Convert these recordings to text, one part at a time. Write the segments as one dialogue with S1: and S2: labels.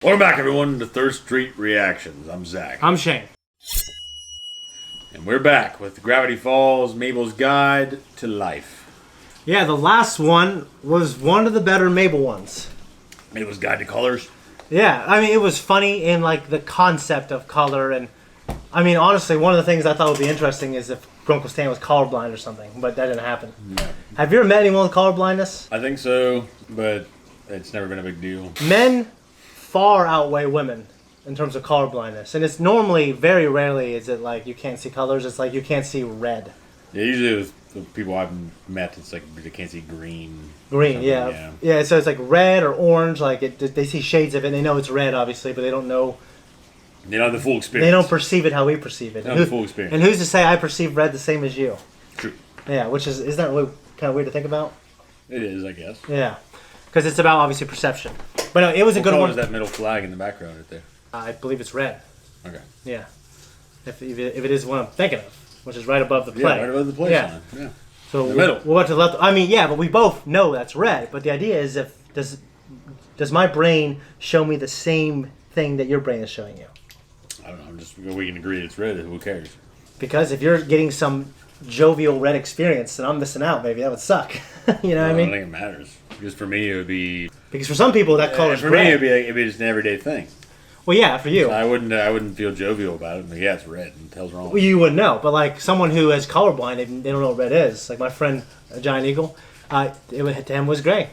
S1: Welcome back, everyone, to Third Street Reactions. I'm Zach.
S2: I'm Shane.
S1: And we're back with Gravityfalls, Mabel's Guide to Life.
S2: Yeah, the last one was one of the better Mabel ones.
S1: Mabel's Guide to Colors.
S2: Yeah, I mean, it was funny in, like, the concept of color. And, I mean, honestly, one of the things I thought would be interesting is if Grunkle Stan was colorblind or something. But that didn't happen.
S1: No.
S2: Have you ever met anyone with colorblindness?
S1: I think so, but it's never been a big deal.
S2: Men far outweigh women in terms of colorblindness. And it's normally, very rarely, is it like you can't see colors. It's like you can't see red.
S1: Yeah, usually with the people I've met, it's like they can't see green.
S2: Green, yeah. Yeah, so it's like red or orange. Like they see shades of it, and they know it's red, obviously, but they don't know.
S1: They don't have the full experience.
S2: They don't perceive it how we perceive it.
S1: They don't have the full experience.
S2: And who's to say I perceive red the same as you?
S1: True.
S2: Yeah, which isn't that really kind of weird to think about?
S1: It is, I guess.
S2: Yeah, because it's about, obviously, perception. But no, it was a good one.
S1: What color is that middle flag in the background right there?
S2: I believe it's red.
S1: Okay.
S2: Yeah. If it is what I'm thinking of, which is right above the play.
S1: Yeah, right above the play sign. Yeah.
S2: So
S1: the middle.
S2: We'll go to the left. I mean, yeah, but we both know that's red. But the idea is, does my brain show me the same thing that your brain is showing you?
S1: I don't know. We can agree it's red. Who cares?
S2: Because if you're getting some jovial red experience, then I'm missing out. Maybe that would suck. You know what I mean?
S1: I don't think it matters. Because for me, it would be.
S2: Because for some people, that color is
S1: for
S2: red.
S1: me, it'd be just an everyday thing.
S2: Well, yeah, for you.
S1: So I wouldn't feel jovial about it. But yeah, it's red. And the hell's wrong?
S2: Well, you wouldn't know. But like someone who is colorblind, they don't know what red is. Like my friend, Giant Eagle, to him was gray.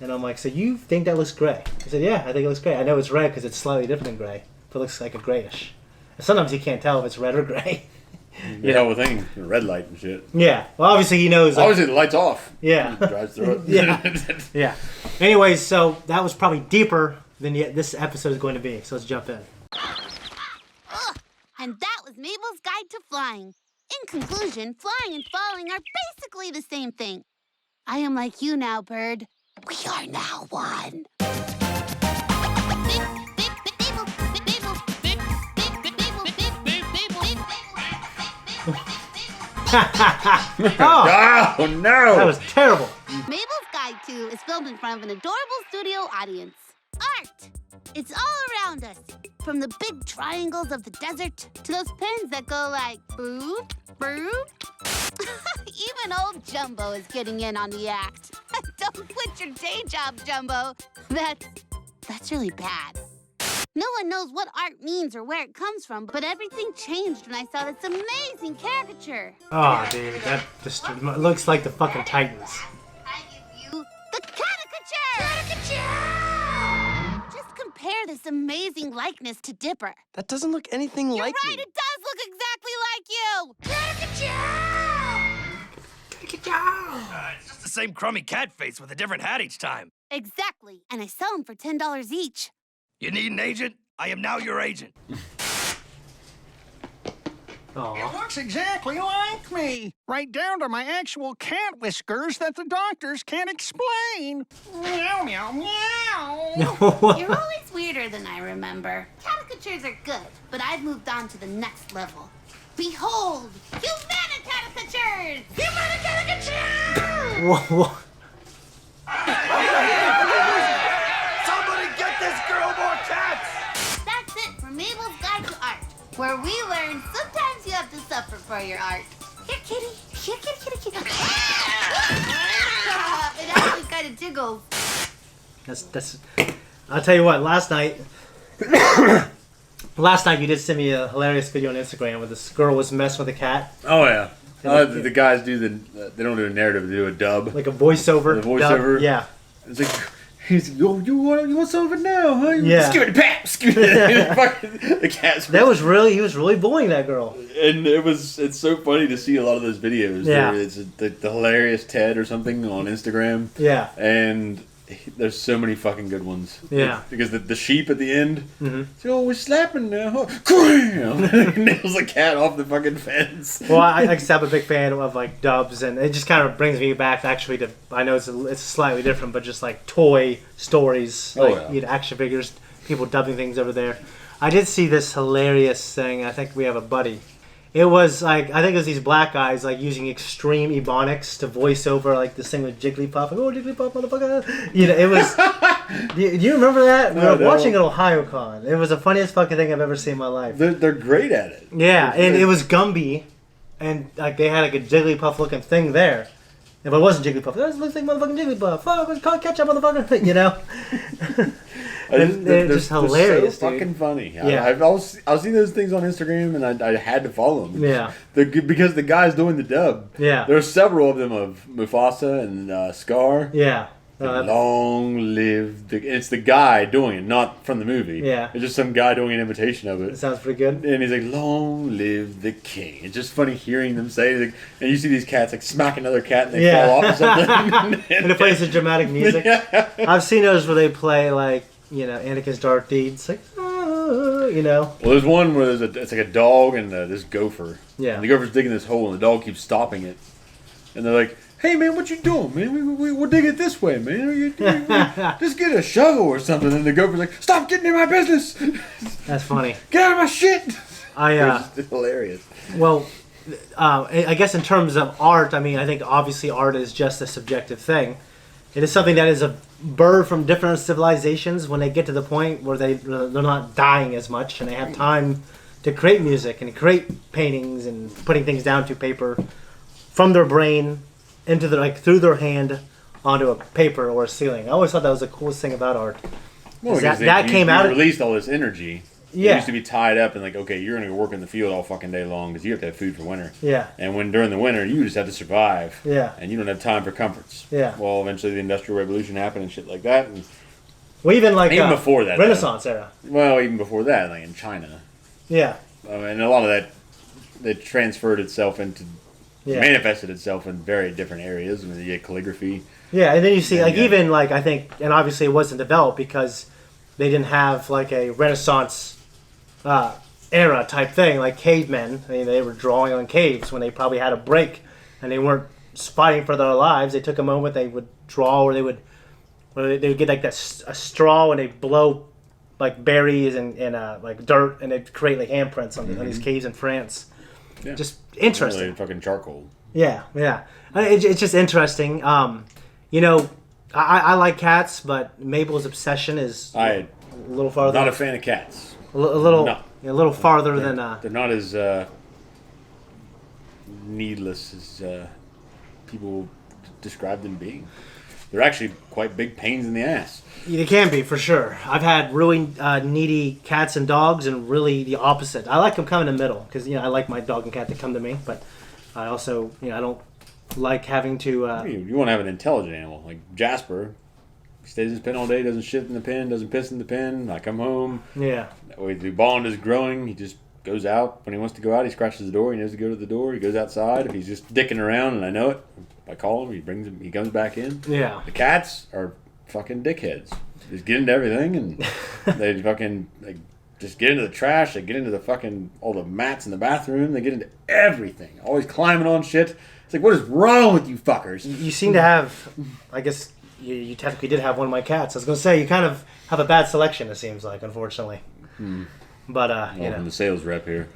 S2: And I'm like, so you think that looks gray? He said, yeah, I think it looks gray. I know it's red because it's slightly different than gray. It looks like a grayish. And sometimes he can't tell if it's red or gray.
S1: You know, with thing, red light and shit.
S2: Yeah. Well, obviously he knows.
S1: Obviously the light's off.
S2: Yeah.
S1: He drives through it.
S2: Yeah. Yeah. Anyways, so that was probably deeper than this episode is going to be. So let's jump in.
S3: And that was Mabel's Guide to Flying. In conclusion, flying and falling are basically the same thing. I am like you now, bird. We are now one.
S1: Oh no!
S2: That was terrible.
S3: Mabel's Guide to is filmed in front of an adorable studio audience. Art! It's all around us. From the big triangles of the desert to those pins that go like boop, boop. Even old Jumbo is getting in on the act. Don't quit your day job, Jumbo. That's really bad. No one knows what art means or where it comes from, but everything changed when I saw this amazing caricature.
S2: Oh, dude, that just looks like the fucking Titans.
S3: I give you the caricature! Caricature! Just compare this amazing likeness to Dipper.
S4: That doesn't look anything
S3: You're
S4: like
S3: right,
S4: me.
S3: it does look exactly like you! Caricature!
S4: It's just the same crummy cat face with a different hat each time.
S3: Exactly, and I sell them for $10 each.
S4: You need an agent? I am now your agent.
S2: Aw.
S5: It looks exactly like me. Right down to my actual cat whiskers that the doctors can't explain. Meow, meow, meow.
S3: You're always weirder than I remember. Caricatures are good, but I've moved on to the next level. Behold, humanicaricatures! Humanicaricatures!
S2: Whoa.
S4: Somebody get this girl more cats!
S3: That's it for Mabel's Guide to Art, where we learn sometimes you have to suffer for your art. Here, kitty. Here, kitty, kitty. It actually kind of tickles.
S2: That's. I'll tell you what. Last night you did send me a hilarious video on Instagram where this girl was messing with a cat,
S1: Oh yeah. The guys do they don't do a narrative, they do a dub.
S2: like a voiceover.
S1: The voiceover?
S2: Dub. Yeah.
S1: It's like he's you want some of it now, huh?
S2: Yeah.
S1: Skip it, pat, skip it. The cat's
S2: He was really bullying that girl.
S1: and it's so funny to see a lot of those videos.
S2: Yeah.
S1: It's the hilarious Ted or something on Instagram.
S2: Yeah.
S1: And there's so many fucking good ones.
S2: Yeah.
S1: Because the sheep at the end,
S2: Mm-hmm.
S1: so we're slapping now, huh? Cram! Nails the cat off the fucking fence.
S2: Well, I'm a big fan of like dubs, and it just kind of brings me back actually to. I know it's slightly different, but just like toy stories, like
S1: yeah.
S2: you know, action figures, people dubbing things over there. I did see this hilarious thing. I think we have a buddy. It was like, I think it was these black guys like using extreme ebonics to voice over like this thing with Jigglypuff. Like, oh, Jigglypuff, motherfucker. You know, it was Do you remember that? We
S1: No,
S2: were watching at OhioCon. It was the funniest fucking thing I've ever seen in my life.
S1: They're great at it.
S2: Yeah, and it was Gumby, and like they had like a Jigglypuff looking thing there. If it wasn't Jigglypuff, that looks like motherfucking Jigglypuff. Fuck, it's called ketchup, motherfucker. You know? They're just hilarious,
S1: so
S2: dude.
S1: fucking funny.
S2: Yeah.
S1: I've seen those things on Instagram, and I had to follow them.
S2: Yeah.
S1: Because the guy's doing the dub.
S2: Yeah.
S1: There's several of them of Mufasa and Scar.
S2: Yeah.
S1: Long live the... It's the guy doing it, not from the movie.
S2: Yeah.
S1: It's just some guy doing an imitation of
S2: That
S1: it.
S2: sounds pretty good.
S1: And he's like, long live the king. It's just funny hearing them say it. And you see these cats like smack another cat and they fall off or something.
S2: And it plays the dramatic music.
S1: Yeah.
S2: I've seen those where they play like, you know, Anakin's dark deeds. Like, you know.
S1: Well, there's one where it's like a dog and this gopher.
S2: Yeah.
S1: And the gopher's digging this hole and the dog keeps stopping it. And they're like, hey, man, what you doing, man? We'll dig it this way, man. Just get a shovel or something. And the gopher's like, stop getting in my business.
S2: That's funny.
S1: Get out of my shit.
S2: It's
S1: hilarious.
S2: Well, I guess in terms of art, I mean, I think obviously art is just a subjective thing. It is something that is a bird from different civilizations when they get to the point where they're not dying as much and they have time to create music and create paintings and putting things down to paper from their brain into the through their hand onto a paper or a ceiling. I always thought that was the coolest thing about art.
S1: Well,
S2: that came out.
S1: Released all this energy.
S2: Yeah.
S1: It used to be tied up and like, okay, you're going to go work in the field all fucking day long because you have to have food for winter.
S2: Yeah.
S1: And when during the winter, you just have to survive.
S2: Yeah.
S1: And you don't have time for comforts.
S2: Yeah.
S1: Well, eventually the Industrial Revolution happened and shit like that. And
S2: Well, even
S1: before that.
S2: Renaissance era.
S1: Well, even before that, like in China.
S2: Yeah.
S1: And a lot of that transferred itself into, manifested itself in very different areas. I mean, you get calligraphy.
S2: Yeah, and then you see,
S1: And,
S2: I think, and obviously it wasn't developed because they didn't have, like, a Renaissance era type thing, like cavemen. I mean, they were drawing on caves when they probably had a break and they weren't fighting for their lives. They took a moment, they would draw, or they would get, like, a straw and they'd blow, like, berries and like, dirt, and they'd create, like, handprints on these caves in France.
S1: Yeah.
S2: Just interesting.
S1: Really fucking charcoal.
S2: Yeah. It's just interesting. You know, I like cats, but Mabel's obsession is a little farther.
S1: Not a fan of cats.
S2: A little farther than.
S1: They're not as needless as people describe them being. They're actually quite big pains in the ass.
S2: They can be, for sure. I've had really needy cats and dogs, and really the opposite. I like them coming in the middle because I like my dog and cat to come to me, but I also I don't like having to.
S1: You want to have an intelligent animal like Jasper. He stays in his pen all day, doesn't shit in the pen, doesn't piss in the pen. I come home.
S2: Yeah.
S1: That way the bond is growing. He just goes out when he wants to go out. He scratches the door. He knows to go to the door. He goes outside. If he's just dicking around and I know it, I call him. He brings him. He comes back in.
S2: Yeah.
S1: The cats are fucking dickheads. They just get into everything and they fucking just get into the trash. They get into the fucking all the mats in the bathroom. They get into everything. Always climbing on shit. It's like, what is wrong with you fuckers?
S2: You seem to have, I guess. You technically did have one of my cats. I was going to say, you kind of have a bad selection, it seems like, unfortunately. But,
S1: I'm the sales rep here.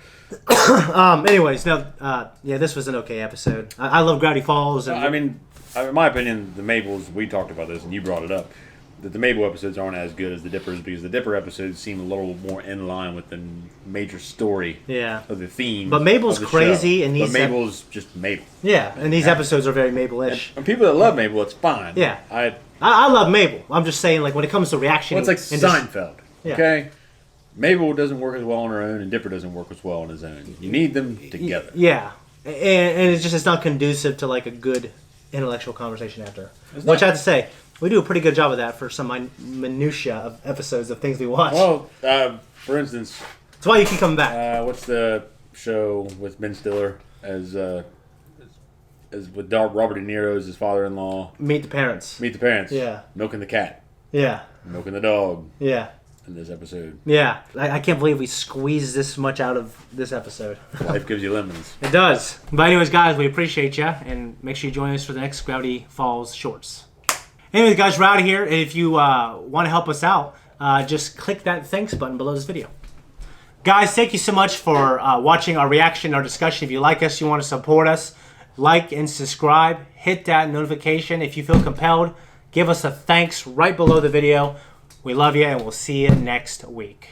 S2: Anyways, this was an okay episode. I love Gravity Falls. And
S1: I mean, in my opinion, the Mabels, we talked about this and you brought it up, that the Mabel episodes aren't as good as the Dippers because the Dipper episodes seem a little more in line with the major story of the theme.
S2: But Mabel's
S1: of the
S2: crazy,
S1: show.
S2: and these
S1: But Mabel's just Mabel.
S2: Yeah, and these episodes are very Mabel-ish.
S1: And people that love Mabel, it's fine.
S2: Yeah.
S1: I
S2: love Mabel. I'm just saying, like, when it comes to reaction...
S1: Well, it's like Seinfeld,
S2: Yeah.
S1: okay? Mabel doesn't work as well on her own, and Dipper doesn't work as well on his own. You need them together.
S2: Yeah. And it's not conducive to, like, a good intellectual conversation after. Which I have to say, we do a pretty good job of that for some minutia of episodes of things we watch.
S1: Well, for instance...
S2: That's why you keep coming back.
S1: What's the show with Ben Stiller as with Robert De Niro as his father-in-law?
S2: Meet the Parents.
S1: Meet the Parents.
S2: Yeah.
S1: Milking the cat.
S2: Yeah.
S1: Milking the dog.
S2: Yeah.
S1: In this episode.
S2: Yeah. I can't believe we squeezed this much out of this episode.
S1: Life gives you lemons.
S2: It does. But anyways, guys, we appreciate you, and make sure you join us for the next Gravity Falls shorts. Anyways, guys, we're out of here. And if you want to help us out, just click that thanks button below this video. Guys, thank you so much for watching our reaction, our discussion. If you like us, you want to support us, like and subscribe. Hit that notification if you feel compelled. Give us a thanks right below the video. We love you, and we'll see you next week.